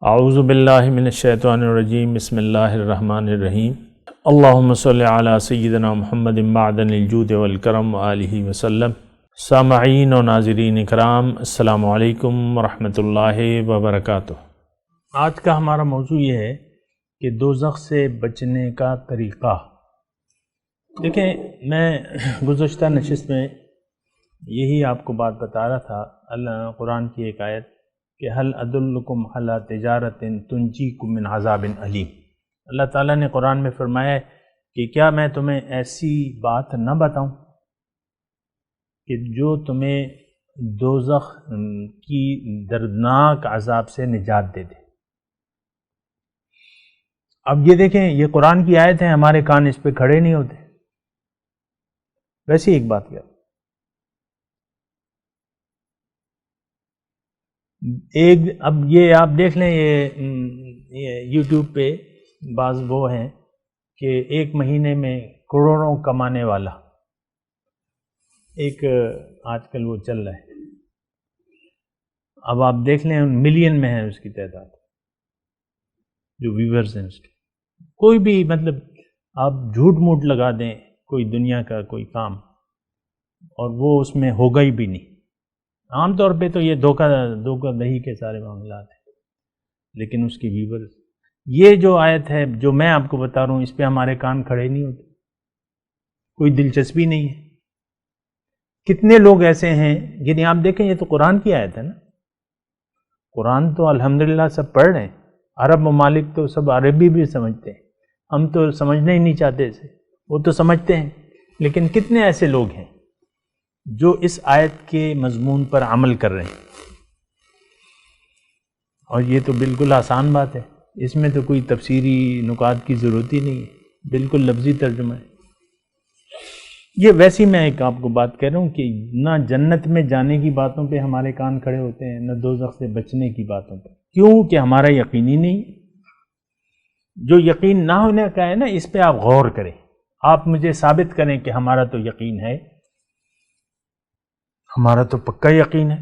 اعوذ باللہ من الشیطان الرجیم، بسم اللہ الرحمن الرحیم۔ اللہم صلی علی سیدنا محمد معدن الجود والکرم وآلہ وسلم۔ سامعین و ناظرین اکرام، السلام علیکم ورحمۃ اللہ وبرکاتہ۔ آج کا ہمارا موضوع یہ ہے کہ دوزخ سے بچنے کا طریقہ۔ دیکھیں، میں گزشتہ نشست میں یہی آپ کو بات بتا رہا تھا، اللہ قرآن کی ایک آیت کہ حل ادلکم علی تجارت تنجیکم من عذاب علیم۔ اللہ تعالیٰ نے قرآن میں فرمایا ہے کہ کیا میں تمہیں ایسی بات نہ بتاؤں کہ جو تمہیں دوزخ کی دردناک عذاب سے نجات دے دے۔ اب یہ دیکھیں، یہ قرآن کی آیت ہے، ہمارے کان اس پہ کھڑے نہیں ہوتے۔ ویسے ایک بات کیا، اب یہ آپ دیکھ لیں، یہ یوٹیوب پہ بعض وہ ہیں کہ ایک مہینے میں کروڑوں کمانے والا، ایک آج کل وہ چل رہا ہے، اب آپ دیکھ لیں ملین میں ہے اس کی تعداد جو ویورز ہیں اس کے۔ کوئی بھی مطلب آپ جھوٹ موٹ لگا دیں کوئی دنیا کا کوئی کام اور وہ اس میں ہوگا ہی بھی نہیں۔ عام طور پہ تو یہ دھوکہ دہی کے سارے معاملات ہیں، لیکن اس کی ویورز، یہ جو آیت ہے جو میں آپ کو بتا رہا ہوں، اس پہ ہمارے کان کھڑے نہیں ہوتے، کوئی دلچسپی نہیں ہے۔ کتنے لوگ ایسے ہیں، یعنی آپ دیکھیں یہ تو قرآن کی آیت ہے نا، قرآن تو الحمدللہ سب پڑھ رہے ہیں، عرب ممالک تو سب عربی بھی سمجھتے ہیں، ہم تو سمجھنا ہی نہیں چاہتے اسے، وہ تو سمجھتے ہیں، لیکن کتنے ایسے لوگ ہیں جو اس آیت کے مضمون پر عمل کر رہے ہیں؟ اور یہ تو بالکل آسان بات ہے، اس میں تو کوئی تفسیری نکات کی ضرورت ہی نہیں ہے، بالکل لفظی ترجمہ ہے۔ یہ ویسی میں ایک آپ کو بات کہہ رہا ہوں کہ نہ جنت میں جانے کی باتوں پہ ہمارے کان کھڑے ہوتے ہیں، نہ دوزخ سے بچنے کی باتوں پہ، کیوں کہ ہمارا یقین ہی نہیں۔ جو یقین نہ ہونے کا ہے نا، اس پہ آپ غور کریں، آپ مجھے ثابت کریں کہ ہمارا تو یقین ہے، ہمارا تو پکا یقین ہے،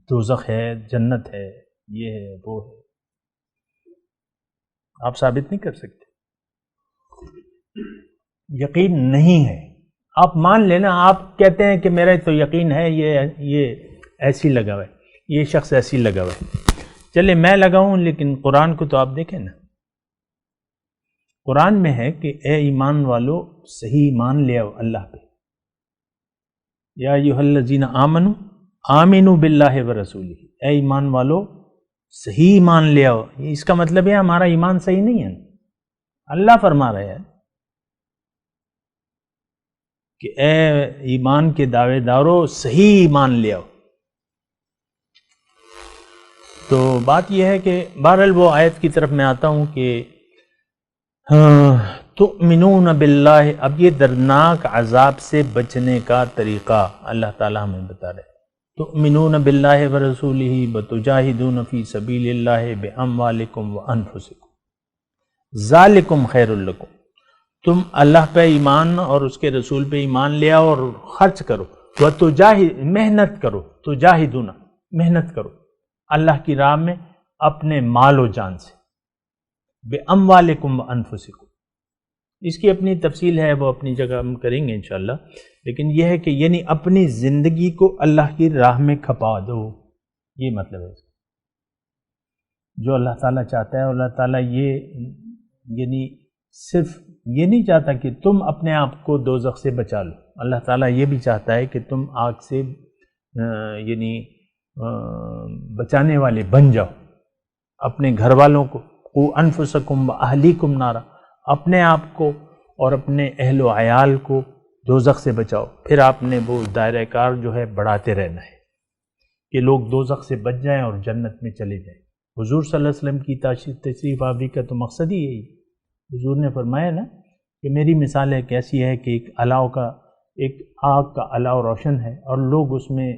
دوزخ ہے، جنت ہے، یہ ہے، وہ ہے، آپ ثابت نہیں کر سکتے۔ یقین نہیں ہے، آپ مان لینا، آپ کہتے ہیں کہ میرا تو یقین ہے، یہ ایسی لگا ہوا ہے، یہ شخص ایسی لگا ہوا ہے، چلے میں لگاؤں، لیکن قرآن کو تو آپ دیکھیں نا، قرآن میں ہے کہ اے ایمان والو صحیح ایمان لے آؤ اللہ پہ، یا ایھا الذین آمنوا آمنوا باللہ ورسولہ، اے ایمان والو صحیح ایمان لے آؤ۔ اس کا مطلب ہے ہمارا ایمان صحیح نہیں ہے، اللہ فرما رہے ہیں کہ اے ایمان کے دعوے دارو صحیح ایمان لے آؤ۔ تو بات یہ ہے کہ بہرحال وہ آیت کی طرف میں آتا ہوں کہ تؤمنون باللہ، اب یہ دردناک عذاب سے بچنے کا طریقہ اللہ تعالیٰ ہمیں بتا رہے ہیں۔ تؤمنون باللہ ورسولہ وتجاہدون فی سبیل اللہ باموالکم وانفسکم ذالکم خیر لکم، تم اللہ پہ ایمان اور اس کے رسول پہ ایمان لے آؤ اور خرچ کرو، محنت کرو، تجاہدون محنت کرو اللہ کی راہ میں اپنے مال و جان سے، باموالکم وانفسکم، اس کی اپنی تفصیل ہے، وہ اپنی جگہ ہم کریں گے انشاءاللہ، لیکن یہ ہے کہ یعنی اپنی زندگی کو اللہ کی راہ میں کھپا دو، یہ مطلب ہے جو اللہ تعالیٰ چاہتا ہے۔ اللہ تعالیٰ یہ یعنی صرف یہ نہیں چاہتا کہ تم اپنے آپ کو دوزخ سے بچا لو، اللہ تعالیٰ یہ بھی چاہتا ہے کہ تم آگ سے یعنی بچانے والے بن جاؤ، اپنے گھر والوں کو، قوا انفسکم واہلیکم نارا، اپنے آپ کو اور اپنے اہل و عیال کو دوزخ سے بچاؤ۔ پھر آپ نے وہ دائرہ کار جو ہے بڑھاتے رہنا ہے کہ لوگ دوزخ سے بچ جائیں اور جنت میں چلے جائیں۔ حضور صلی اللہ علیہ وسلم کی تشریف آوری کا تو مقصد ہی یہی، حضور نے فرمایا نا کہ میری مثال ایک ایسی ہے کہ ایک آگ کا الاؤ روشن ہے اور لوگ اس میں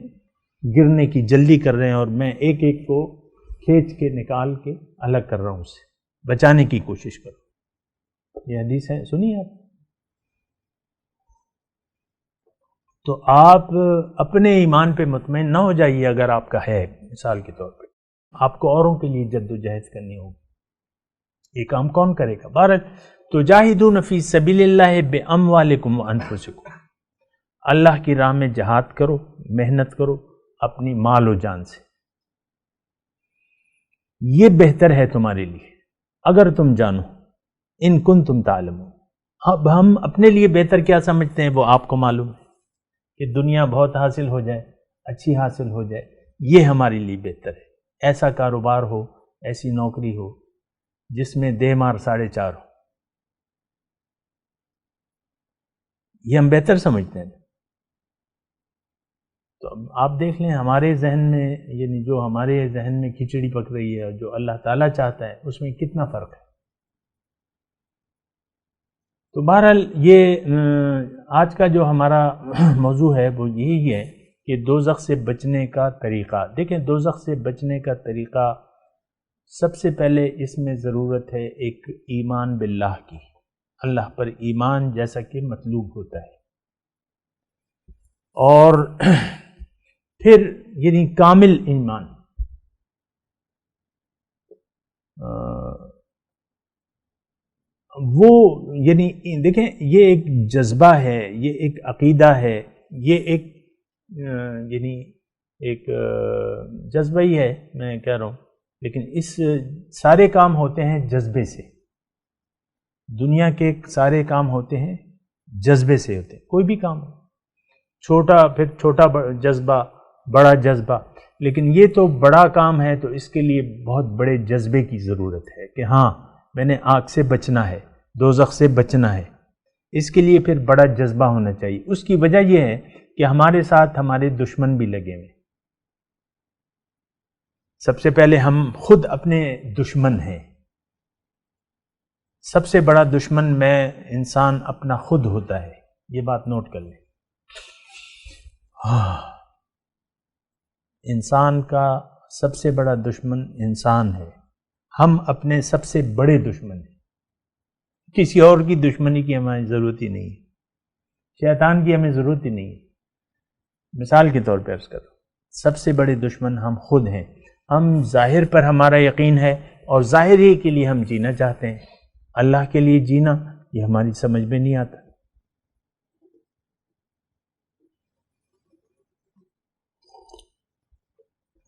گرنے کی جلدی کر رہے ہیں، اور میں ایک ایک کو کھینچ کے نکال کے الگ کر رہا ہوں، اسے بچانے کی کوشش کرو۔ یہ حدیث ہے، سنیے آپ۔ تو آپ اپنے ایمان پہ مطمئن نہ ہو جائیے اگر آپ کا ہے، مثال کے طور پہ آپ کو اوروں کے لیے جد و جہد کرنی ہوگی. یہ کام کون کرے گا؟ بہرحال تجاہدون فی سبیل اللہ باموالکم وانفسکم، اللہ کی راہ میں جہاد کرو، محنت کرو اپنی مال و جان سے. یہ بہتر ہے تمہارے لیے اگر تم جانو، ان کنتم تعلمون. اب ہم اپنے لیے بہتر کیا سمجھتے ہیں وہ آپ کو معلوم ہے کہ دنیا بہت حاصل ہو جائے، اچھی حاصل ہو جائے، یہ ہمارے لیے بہتر ہے. ایسا کاروبار ہو، ایسی نوکری ہو جس میں دہ مار 4.5 ہو، یہ ہم بہتر سمجھتے ہیں. تو اب آپ دیکھ لیں ہمارے ذہن میں، یعنی جو ہمارے ذہن میں کھچڑی پک رہی ہے اور جو اللہ تعالیٰ چاہتا ہے اس میں کتنا فرق ہے. تو بہرحال یہ آج کا جو ہمارا موضوع ہے وہ یہی ہے کہ دوزخ سے بچنے کا طریقہ. دیکھیں دوزخ سے بچنے کا طریقہ، سب سے پہلے اس میں ضرورت ہے ایک ایمان باللہ کی، اللہ پر ایمان جیسا کہ مطلوب ہوتا ہے، اور پھر یعنی کامل ایمان. وہ یعنی دیکھیں یہ ایک جذبہ ہے، یہ ایک عقیدہ ہے، یہ ایک یعنی ایک جذبہ ہی ہے میں کہہ رہا ہوں، لیکن اس سارے کام ہوتے ہیں جذبے سے. دنیا کے سارے کام ہوتے ہیں جذبے سے ہوتے ہیں. کوئی بھی کام ہو، چھوٹا پھر چھوٹا جذبہ، بڑا جذبہ، لیکن یہ تو بڑا کام ہے تو اس کے لیے بہت بڑے جذبے کی ضرورت ہے کہ ہاں میں نے آگ سے بچنا ہے، دوزخ سے بچنا ہے. اس کے لیے پھر بڑا جذبہ ہونا چاہیے. اس کی وجہ یہ ہے کہ ہمارے ساتھ ہمارے دشمن بھی لگے ہوئے. سب سے پہلے ہم خود اپنے دشمن ہیں. سب سے بڑا دشمن میں انسان اپنا خود ہوتا ہے، یہ بات نوٹ کر لیں. انسان کا سب سے بڑا دشمن انسان ہے. ہم اپنے سب سے بڑے دشمن ہیں. کسی اور کی دشمنی کی ہمیں ضرورت ہی نہیں ہے، شیطان کی ہمیں ضرورت ہی نہیں ہے. مثال کے طور پہ عرض کرو، سب سے بڑے دشمن ہم خود ہیں. ہم ظاہر پر ہمارا یقین ہے اور ظاہر ہی کے لیے ہم جینا چاہتے ہیں. اللہ کے لیے جینا یہ ہماری سمجھ میں نہیں آتا.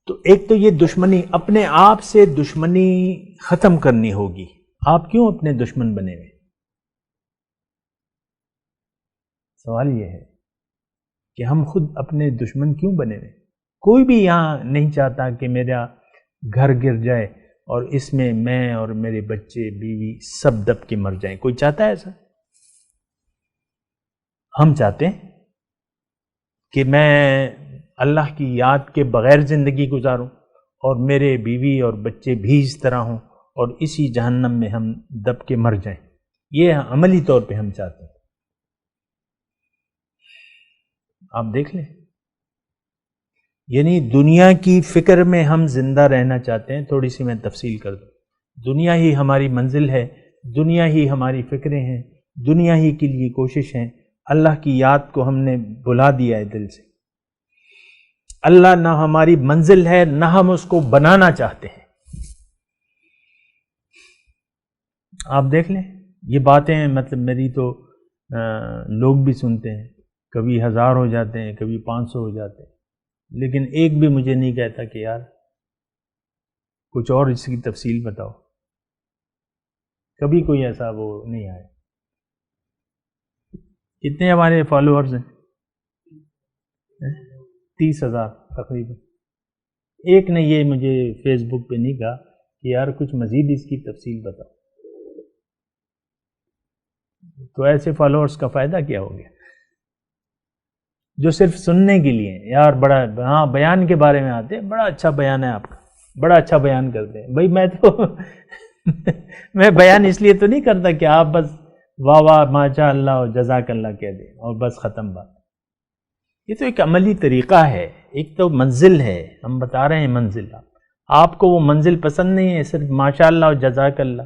تو ایک تو یہ دشمنی، اپنے آپ سے دشمنی ختم کرنی ہوگی. آپ کیوں اپنے دشمن بنے ہوئے؟ سوال یہ ہے کہ ہم خود اپنے دشمن کیوں بنے ہوئے؟ کوئی بھی یہاں نہیں چاہتا کہ میرا گھر گر جائے اور اس میں میں اور میرے بچے بیوی سب دب کے مر جائیں. کوئی چاہتا ہے ایسا؟ ہم چاہتے ہیں کہ میں اللہ کی یاد کے بغیر زندگی گزاروں اور میرے بیوی اور بچے بھی اس طرح ہوں اور اسی جہنم میں ہم دب کے مر جائیں. یہ عملی طور پہ ہم چاہتے ہیں. آپ دیکھ لیں، یعنی دنیا کی فکر میں ہم زندہ رہنا چاہتے ہیں. تھوڑی سی میں تفصیل کر دوں. دنیا ہی ہماری منزل ہے، دنیا ہی ہماری فکریں ہیں، دنیا ہی کے لیے کوشش ہیں. اللہ کی یاد کو ہم نے بھلا دیا ہے دل سے. اللہ نہ ہماری منزل ہے نہ ہم اس کو بنانا چاہتے ہیں. آپ دیکھ لیں یہ باتیں، مطلب میری تو لوگ بھی سنتے ہیں، کبھی 1000 ہو جاتے ہیں، کبھی 500 ہو جاتے ہیں، لیکن ایک بھی مجھے نہیں کہتا کہ یار کچھ اور اس کی تفصیل بتاؤ. کبھی کوئی ایسا وہ نہیں آیا. کتنے ہمارے فالوورز ہیں؟ 30,000 تقریباً. ایک نے یہ مجھے فیس بک پہ نہیں کہا کہ یار کچھ مزید اس کی تفصیل بتاؤ. تو ایسے فالوورز کا فائدہ کیا ہو گیا جو صرف سننے کے لیے ہیں؟ یار بڑا ہاں بیان کے بارے میں آتے ہیں، بڑا اچھا بیان ہے آپ کا، بڑا اچھا بیان کرتے ہیں. بھائی میں تو میں بیان اس لیے تو نہیں کرتا کہ آپ بس واہ واہ ماشاء اللہ اور جزاک اللہ کہہ دیں اور بس ختم بات. یہ تو ایک عملی طریقہ ہے. ایک تو منزل ہے، ہم بتا رہے ہیں منزل. آپ کو وہ منزل پسند نہیں ہے، صرف ماشاء اللہ اور جزاک اللہ.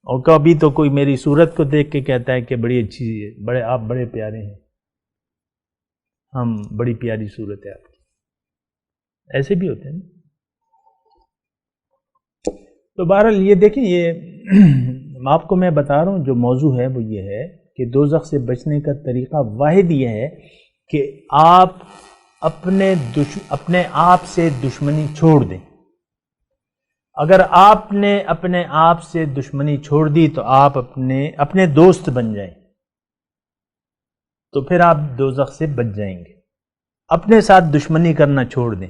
اور کبھی تو کوئی میری صورت کو دیکھ کے کہتا ہے کہ بڑی اچھی ہے، آپ بڑے پیارے ہیں، ہم بڑی پیاری صورت ہے آپ کی. ایسے بھی ہوتے ہیں نا. تو بہرحال یہ دیکھیں، یہ آپ کو میں بتا رہا ہوں جو موضوع ہے وہ یہ ہے کہ دوزخ سے بچنے کا طریقہ واحد یہ ہے کہ آپ اپنے آپ سے دشمنی چھوڑ دیں۔ اگر آپ نے اپنے آپ سے دشمنی چھوڑ دی تو آپ اپنے دوست بن جائیں، تو پھر آپ دوزخ سے بچ جائیں گے۔ اپنے ساتھ دشمنی کرنا چھوڑ دیں،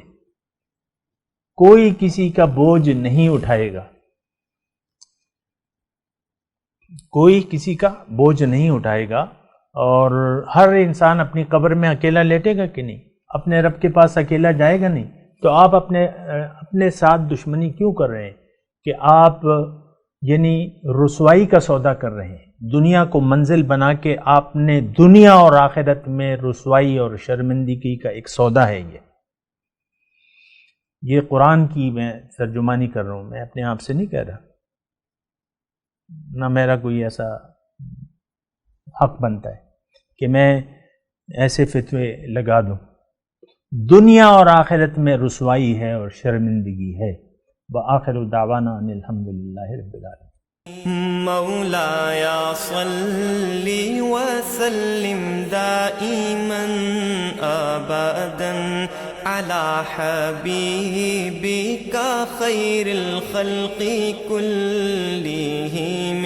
کوئی کسی کا بوجھ نہیں اٹھائے گا، کوئی کسی کا بوجھ نہیں اٹھائے گا، اور ہر انسان اپنی قبر میں اکیلا لیٹے گا کہ نہیں، اپنے رب کے پاس اکیلا جائے گا نہیں، تو آپ اپنے ساتھ دشمنی کیوں کر رہے ہیں کہ آپ یعنی رسوائی کا سودا کر رہے ہیں، دنیا کو منزل بنا کے آپ نے دنیا اور آخرت میں رسوائی اور شرمندگی کا ایک سودا ہے۔ یہ قرآن کی میں ترجمانی کر رہا ہوں، میں اپنے آپ سے نہیں کہہ رہا، نہ میرا کوئی ایسا حق بنتا ہے کہ میں ایسے فتوے لگا دوں۔ دنیا اور آخرت میں رسوائی ہے اور شرمندگی ہے۔ وآخر دعوانا ان الحمدللہ رب العالمین۔ مولایا صلی وسلم دائما ابدا على حبیبک خیر الخلق كلهم